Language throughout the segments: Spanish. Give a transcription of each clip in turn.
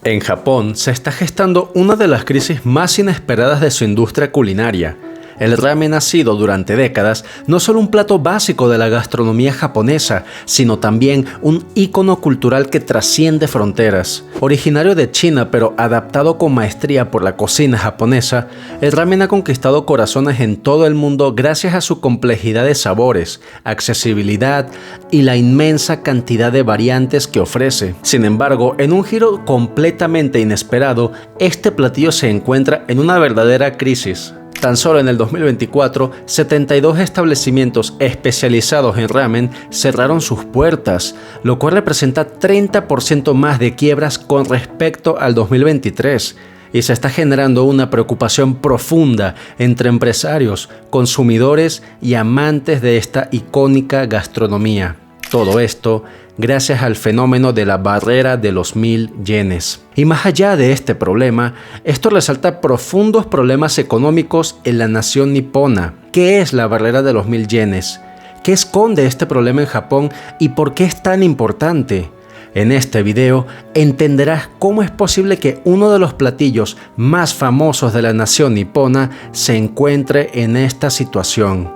En Japón se está gestando una de las crisis más inesperadas de su industria culinaria. El ramen ha sido durante décadas no solo un plato básico de la gastronomía japonesa, sino también un ícono cultural que trasciende fronteras. Originario de China pero adaptado con maestría por la cocina japonesa, el ramen ha conquistado corazones en todo el mundo gracias a su complejidad de sabores, accesibilidad y la inmensa cantidad de variantes que ofrece. Sin embargo, en un giro completamente inesperado, este platillo se encuentra en una verdadera crisis. Tan solo en el 2024, 72 establecimientos especializados en ramen cerraron sus puertas, lo cual representa 30% más de quiebras con respecto al 2023. Y se está generando una preocupación profunda entre empresarios, consumidores y amantes de esta icónica gastronomía. Todo esto gracias al fenómeno de la barrera de los 1000 yenes. Y más allá de este problema, esto resalta profundos problemas económicos en la nación nipona. ¿Qué es la barrera de los 1000 yenes? ¿Qué esconde este problema en Japón y por qué es tan importante? En este video entenderás cómo es posible que uno de los platillos más famosos de la nación nipona se encuentre en esta situación.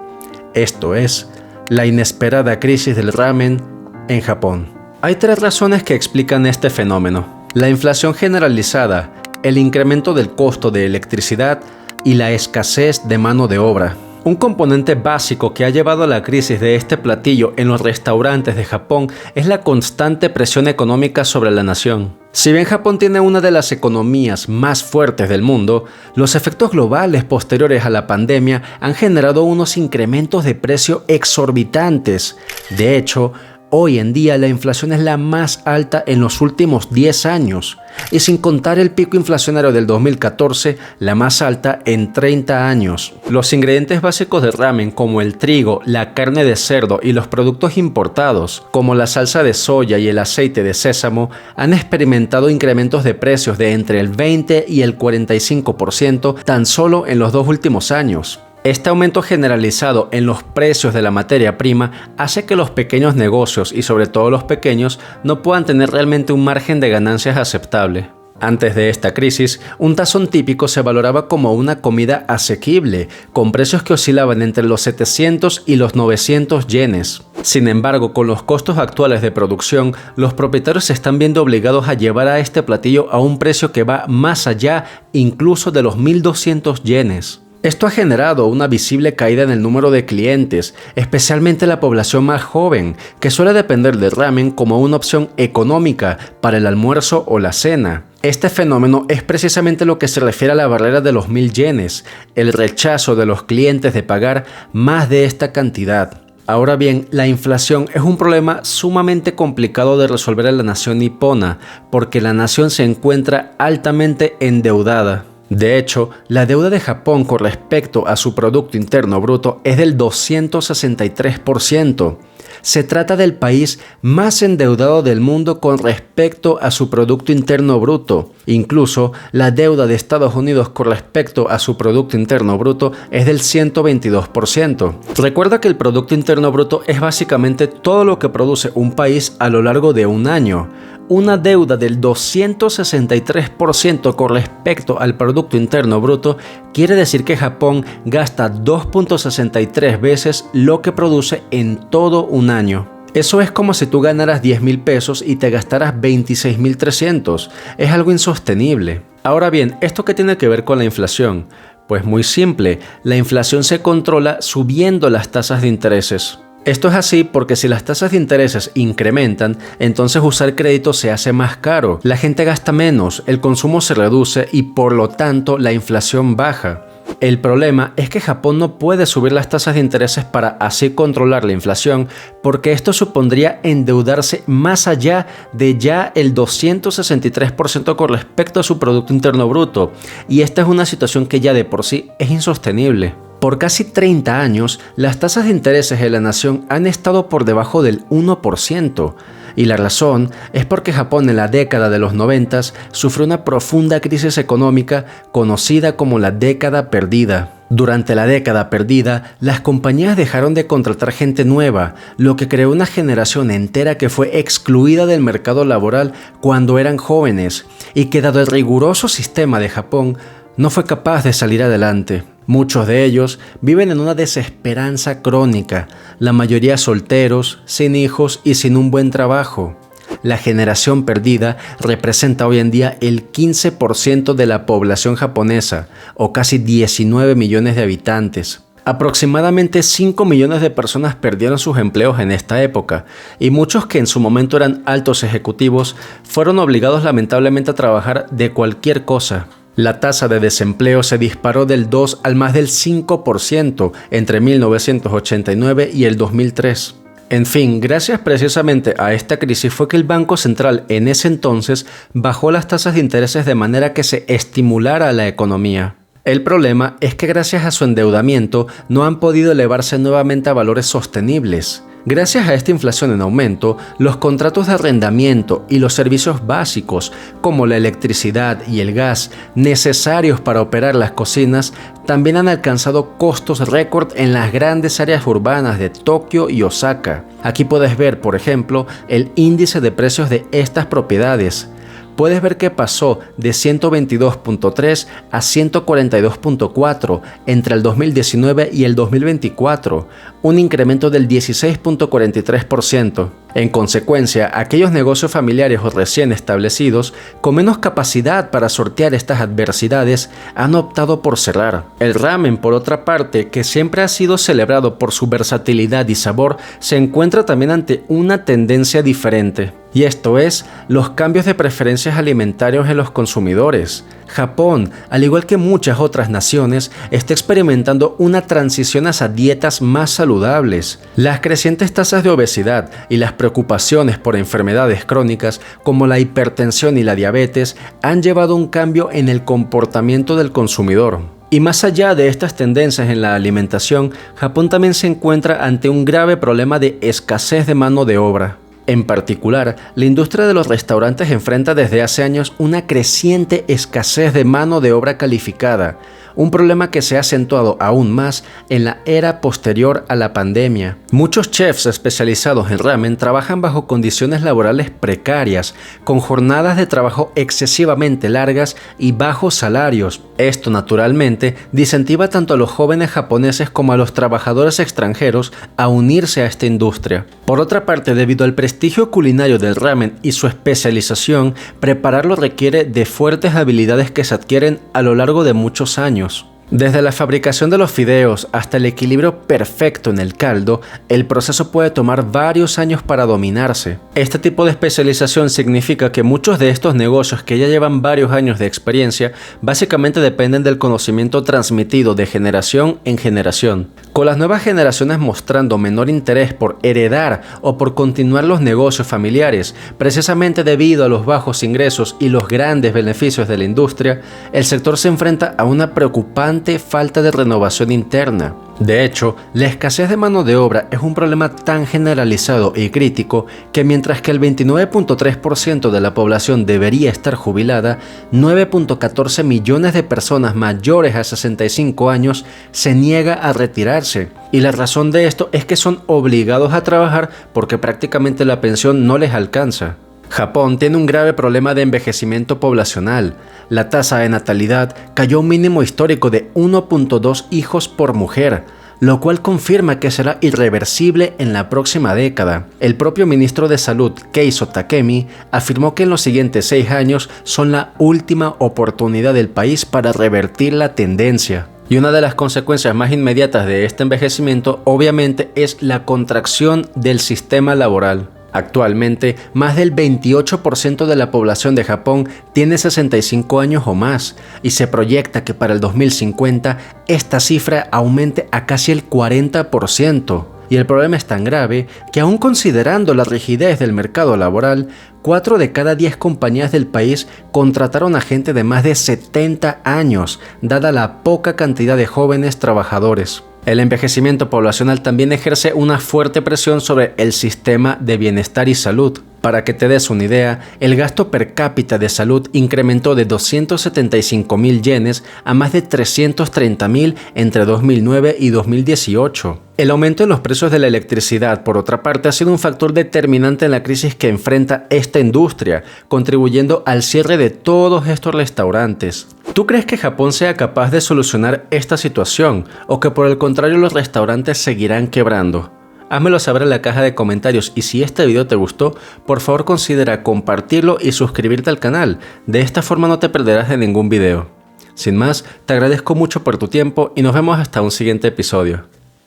Esto es la inesperada crisis del ramen en Japón. Hay tres razones que explican este fenómeno: la inflación generalizada, el incremento del costo de electricidad y la escasez de mano de obra. Un componente básico que ha llevado a la crisis de este platillo en los restaurantes de Japón es la constante presión económica sobre la nación. Si bien Japón tiene una de las economías más fuertes del mundo, los efectos globales posteriores a la pandemia han generado unos incrementos de precio exorbitantes. De hecho, hoy en día la inflación es la más alta en los últimos 10 años, y sin contar el pico inflacionario del 2014, la más alta en 30 años. Los ingredientes básicos de ramen como el trigo, la carne de cerdo y los productos importados, como la salsa de soya y el aceite de sésamo, han experimentado incrementos de precios de entre el 20 y el 45% tan solo en los 2 últimos años. Este aumento generalizado en los precios de la materia prima hace que los pequeños negocios, y sobre todo los pequeños, no puedan tener realmente un margen de ganancias aceptable. Antes de esta crisis, un tazón típico se valoraba como una comida asequible, con precios que oscilaban entre los 700 y los 900 yenes. Sin embargo, con los costos actuales de producción, los propietarios se están viendo obligados a llevar a este platillo a un precio que va más allá incluso de los 1200 yenes. Esto ha generado una visible caída en el número de clientes, especialmente la población más joven, que suele depender del ramen como una opción económica para el almuerzo o la cena. Este fenómeno es precisamente lo que se refiere a la barrera de los 1000 yenes, el rechazo de los clientes de pagar más de esta cantidad. Ahora bien, la inflación es un problema sumamente complicado de resolver en la nación nipona, porque la nación se encuentra altamente endeudada. De hecho, la deuda de Japón con respecto a su Producto Interno Bruto es del 263%. Se trata del país más endeudado del mundo con respecto a su Producto Interno Bruto. Incluso la deuda de Estados Unidos con respecto a su Producto Interno Bruto es del 122%. Recuerda que el Producto Interno Bruto es básicamente todo lo que produce un país a lo largo de un año. Una deuda del 263% con respecto al Producto Interno Bruto quiere decir que Japón gasta 2.63 veces lo que produce en todo un año. Eso es como si tú ganaras 10,000 pesos y te gastaras 26,300. Es algo insostenible. Ahora bien, ¿esto qué tiene que ver con la inflación? Pues muy simple, la inflación se controla subiendo las tasas de intereses. Esto es así porque si las tasas de intereses incrementan, entonces usar crédito se hace más caro, la gente gasta menos, el consumo se reduce y por lo tanto la inflación baja. El problema es que Japón no puede subir las tasas de intereses para así controlar la inflación, porque esto supondría endeudarse más allá de ya el 263% con respecto a su Producto Interno Bruto, y esta es una situación que ya de por sí es insostenible. Por casi 30 años, las tasas de intereses de la nación han estado por debajo del 1%, y la razón es porque Japón en la década de los 90 sufrió una profunda crisis económica conocida como la década perdida. Durante la década perdida, las compañías dejaron de contratar gente nueva, lo que creó una generación entera que fue excluida del mercado laboral cuando eran jóvenes y que, dado el riguroso sistema de Japón, no fue capaz de salir adelante. Muchos de ellos viven en una desesperanza crónica, la mayoría solteros, sin hijos y sin un buen trabajo. La generación perdida representa hoy en día el 15% de la población japonesa, o casi 19 millones de habitantes. Aproximadamente 5 millones de personas perdieron sus empleos en esta época, y muchos que en su momento eran altos ejecutivos fueron obligados lamentablemente a trabajar de cualquier cosa. La tasa de desempleo se disparó del 2 al más del 5% entre 1989 y el 2003. En fin, gracias precisamente a esta crisis fue que el Banco Central en ese entonces bajó las tasas de intereses de manera que se estimulara a la economía. El problema es que gracias a su endeudamiento no han podido elevarse nuevamente a valores sostenibles. Gracias a esta inflación en aumento, los contratos de arrendamiento y los servicios básicos, como la electricidad y el gas, necesarios para operar las cocinas, también han alcanzado costos récord en las grandes áreas urbanas de Tokio y Osaka. Aquí puedes ver, por ejemplo, el índice de precios de estas propiedades. Puedes ver que pasó de 122.3 a 142.4 entre el 2019 y el 2024, un incremento del 16.43%. En consecuencia, aquellos negocios familiares o recién establecidos, con menos capacidad para sortear estas adversidades, han optado por cerrar. El ramen, por otra parte, que siempre ha sido celebrado por su versatilidad y sabor, se encuentra también ante una tendencia diferente. Y esto es los cambios de preferencias alimentarios en los consumidores. Japón, al igual que muchas otras naciones, está experimentando una transición hacia dietas más saludables. Las crecientes tasas de obesidad y las preocupaciones por enfermedades crónicas como la hipertensión y la diabetes han llevado a un cambio en el comportamiento del consumidor. Y más allá de estas tendencias en la alimentación, Japón también se encuentra ante un grave problema de escasez de mano de obra. En particular, la industria de los restaurantes enfrenta desde hace años una creciente escasez de mano de obra calificada, un problema que se ha acentuado aún más en la era posterior a la pandemia. Muchos chefs especializados en ramen trabajan bajo condiciones laborales precarias, con jornadas de trabajo excesivamente largas y bajos salarios. Esto, naturalmente, desincentiva tanto a los jóvenes japoneses como a los trabajadores extranjeros a unirse a esta industria. Por otra parte, debido al prestigio culinario del ramen y su especialización, prepararlo requiere de fuertes habilidades que se adquieren a lo largo de muchos años. Desde la fabricación de los fideos hasta el equilibrio perfecto en el caldo, el proceso puede tomar varios años para dominarse. Este tipo de especialización significa que muchos de estos negocios que ya llevan varios años de experiencia, básicamente dependen del conocimiento transmitido de generación en generación. Con las nuevas generaciones mostrando menor interés por heredar o por continuar los negocios familiares, precisamente debido a los bajos ingresos y los grandes beneficios de la industria, el sector se enfrenta a una preocupante falta de renovación interna. De hecho, la escasez de mano de obra es un problema tan generalizado y crítico que mientras que el 29.3% de la población debería estar jubilada, 9.14 millones de personas mayores a 65 años se niega a retirarse. Y la razón de esto es que son obligados a trabajar porque prácticamente la pensión no les alcanza. Japón tiene un grave problema de envejecimiento poblacional. La tasa de natalidad cayó a un mínimo histórico de 1.2 hijos por mujer, lo cual confirma que será irreversible en la próxima década. El propio ministro de Salud, Keizo Takemi, afirmó que en los siguientes 6 años son la última oportunidad del país para revertir la tendencia. Y una de las consecuencias más inmediatas de este envejecimiento, obviamente, es la contracción del sistema laboral. Actualmente, más del 28% de la población de Japón tiene 65 años o más, y se proyecta que para el 2050 esta cifra aumente a casi el 40%. Y el problema es tan grave que, aún considerando la rigidez del mercado laboral, 4 de cada 10 compañías del país contrataron a gente de más de 70 años, dada la poca cantidad de jóvenes trabajadores. El envejecimiento poblacional también ejerce una fuerte presión sobre el sistema de bienestar y salud. Para que te des una idea, el gasto per cápita de salud incrementó de 275.000 yenes a más de 330.000 entre 2009 y 2018. El aumento en los precios de la electricidad, por otra parte, ha sido un factor determinante en la crisis que enfrenta esta industria, contribuyendo al cierre de todos estos restaurantes. ¿Tú crees que Japón sea capaz de solucionar esta situación o que por el contrario los restaurantes seguirán quebrando? Házmelo saber en la caja de comentarios y si este video te gustó, por favor considera compartirlo y suscribirte al canal. De esta forma no te perderás de ningún video. Sin más, te agradezco mucho por tu tiempo y nos vemos hasta un siguiente episodio.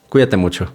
Cuídate mucho.